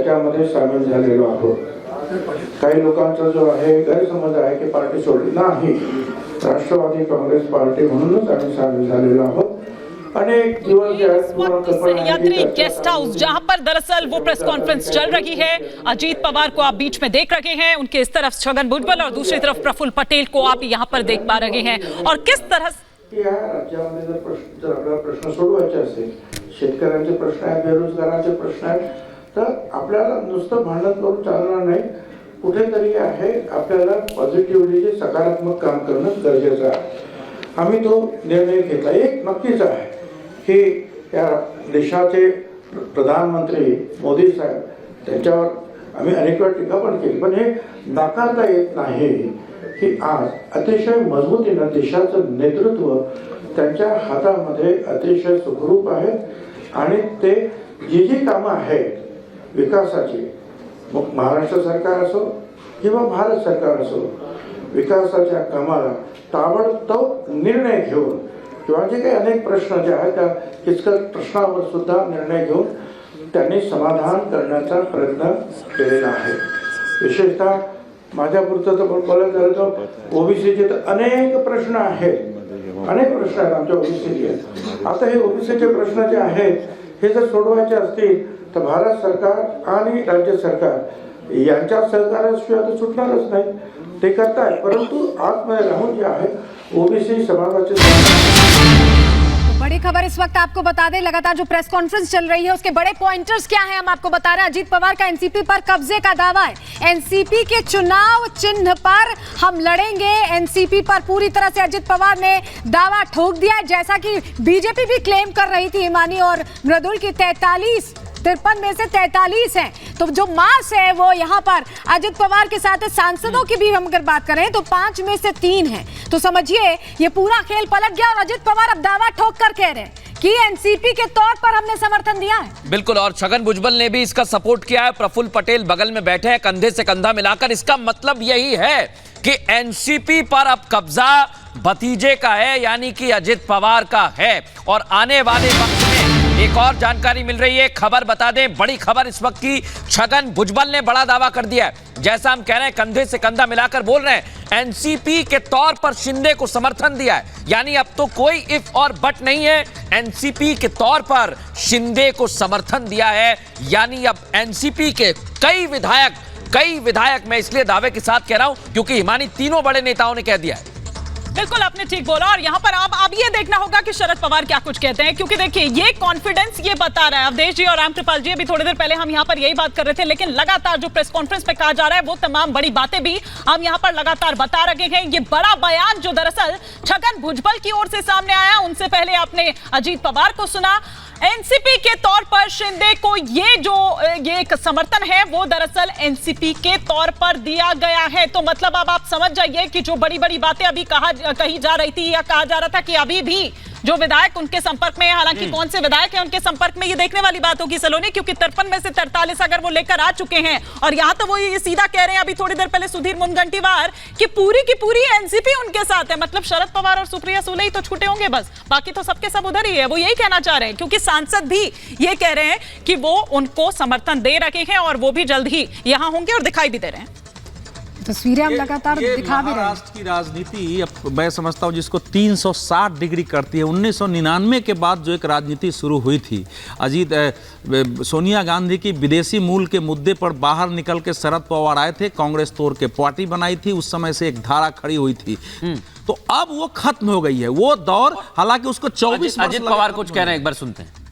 त्याच्यामध्ये सामील झालेलो आहोत. काही लोकांचा जो आहे गैरसमज आहे की पार्टी सोडली नाही, राष्ट्रवादी काँग्रेस पार्टी म्हणूनच आम्ही सामील झालेलो आहोत. सह्याद्री गेस्ट हाउस जहां पर दरअसल वो प्रेस कॉन्फ्रेंस चल रही है, अजीत पवार को आप बीच में देख रहे हैं, उनके इस तरफ छगन भुजबल और दूसरी तरफ प्रफुल्ल पटेल को आप यहां पर देख पा रहे हैं. और किस तरह या राज्यामध्ये जर आपल्याला प्रश्न सोडवायचे असेल, शेतकऱ्यांचे प्रश्न आहेत, बेरोजगारांचे प्रश्न आहेत, तर आपल्याला नुसतं भांडण करून चालणार नाही. कुठेतरी आहे आपल्याला पॉझिटिव्हली जे सकारात्मक काम करणं गरजेचं आहे. आम्ही तो निर्णय घेतला. एक नक्कीच आहे की या देशाचे प्रधानमंत्री मोदी साहेब, त्यांच्यावर आम्ही अनेक वेळा टीका पण केली, पण हे नाकारता येत नाही की आज अतिशय मजबूतीनं देशाचं नेतृत्व त्यांच्या हातामध्ये अतिशय सुखरूप आहे. आणि ते जी कामं आहेत विकासाची, मग महाराष्ट्र सरकार असो किंवा भारत सरकार असो, विकासाच्या कामाला ताबडतोब निर्णय घेऊन किंवा जे काही अनेक प्रश्न जे आहेत त्या किचकट प्रश्नावर सुद्धा निर्णय घेऊन त्यांनी समाधान करण्याचा प्रयत्न केलेला आहे. विशेषतः माझ्यापुरतं तर बोलायचं झालं तर ओबीसीचे तर अनेक प्रश्न आहेत, अनेक प्रश्न आहेत आमच्या ओबीसीचे. आता हे ओबीसीचे प्रश्न जे आहेत हे जर सोडवायचे असतील तर भारत सरकार आणि राज्य सरकार यांच्या सहकार्याशिवाय तर सुटणारच नाही. ते करताय, परंतु आतमध्ये राहून जे आहे ओबीसी समाजाचे. बड़ी खबर इस वक्त आपको बता दें, लगातार जो प्रेस कॉन्फ्रेंस चल रही है उसके बड़े पॉइंटर्स क्या हैं हम आपको बता रहे हैं. अजीत पवार का एनसीपी पर कब्जे का दावा है. एनसीपी के चुनाव चिन्ह पर हम लड़ेंगे. एनसीपी पर पूरी तरह से अजीत पवार ने दावा ठोक दिया है, जैसा कि बीजेपी भी क्लेम कर रही थी. हिमानी और मृदुल की 53 में से 43 हैं. तो जो मास है वो यहाँ पर अजित पवार के साथ सांसदों की भी हम अगर बात करें तो 5 में से 3 हैं. तो समझिए ये पूरा खेल पलट गया और अजित पवार अब दावा ठोक कर कह रहे हैं कि एनसीपी के तौर पर हमने समर्थन दिया है. बिल्कुल, और छगन भुजबल ने भी इसका सपोर्ट किया है. प्रफुल्ल पटेल बगल में बैठे हैं कंधे से कंधा मिलाकर. इसका मतलब यही है कि एनसीपी पर अब कब्जा भतीजे का है, यानी कि अजित पवार का है. और आने वाले वक्त में एक और जानकारी मिल रही है, खबर बता दें, बड़ी खबर इस वक्त की. छगन भुजबल ने बड़ा दावा कर दिया है. जैसा हम कह रहे हैं, कंधे से कंधा मिलाकर बोल रहे हैं, एनसीपी के तौर पर शिंदे को समर्थन दिया है. यानी अब तो कोई इफ और बट नहीं है, एनसीपी के तौर पर शिंदे को समर्थन दिया है. यानी अब एनसीपी के कई विधायक, मैं इसलिए दावे के साथ कह रहा हूं क्योंकि हिमानी तीनों बड़े नेताओं ने कह दिया है. बिल्कुल आपने ठीक बोला. और यहाँ पर अब ये देखना होगा कि शरद पवार क्या कुछ कहते हैं, क्योंकि देखिए ये कॉन्फिडेंस ये बता रहा है. अवधेश जी और रामकृपाल जी, अभी थोड़ी देर पहले हम यहाँ पर यही बात कर रहे थे, लेकिन लगातार जो प्रेस कॉन्फ्रेंस पे कहा जा रहा है वो तमाम बड़ी बातें भी हम यहाँ पर लगातार बता रहे हैं. ये बड़ा बयान जो दरअसल छगन भुजबल की ओर से सामने आया, उनसे पहले आपने अजीत पवार को सुना. एनसीपी के तौर पर शिंदे को ये एक समर्थन है वो दरअसल एनसीपी के तौर पर दिया गया है. तो मतलब अब आप समझ जाइए कि जो बड़ी बड़ी बातें अभी कही जा रही थी या कहा जा रहा था कि अभी भी जो विधायक उनके संपर्क में है, हालांकि कौन से विधायक हैं उनके संपर्क में, ये देखने वाली बात होगी सलोनी, क्योंकि 53 में से 43 अगर वो लेकर आ चुके हैं. और यहां तो वो ये सीधा कह रहे हैं अभी थोड़ी देर पहले सुधीर मुनगंटीवार कि पूरी की पूरी एनसीपी उनके साथ है. मतलब शरद पवार और सुप्रिया सुले ही तो छूटे होंगे बस, बाकी तो सबके सब उधर ही है. वो यही कहना चाह रहे हैं, क्योंकि सांसद भी ये कह रहे हैं कि वो उनको समर्थन दे रहे हैं और वो भी जल्द ही यहां होंगे और दिखाई भी दे रहे हैं. तस्वीरें हम लगातार दिखा भी रहे हैं. महाराष्ट्र की राजनीति अब मैं समझता हूं जिसको 360 डिग्री करती है. 1999 के बाद जो एक राजनीति शुरू हुई थी, सोनिया गांधी की विदेशी मूल के मुद्दे पर बाहर निकल के शरद पवार आए थे, कांग्रेस तोड़ के पार्टी बनाई थी, उस समय से एक धारा खड़ी हुई थी. तो अब वो खत्म हो गई है वो दौर. हालांकि उसको 24 अजित पवार कुछ कह रहे हैं, एक बार सुनते हैं.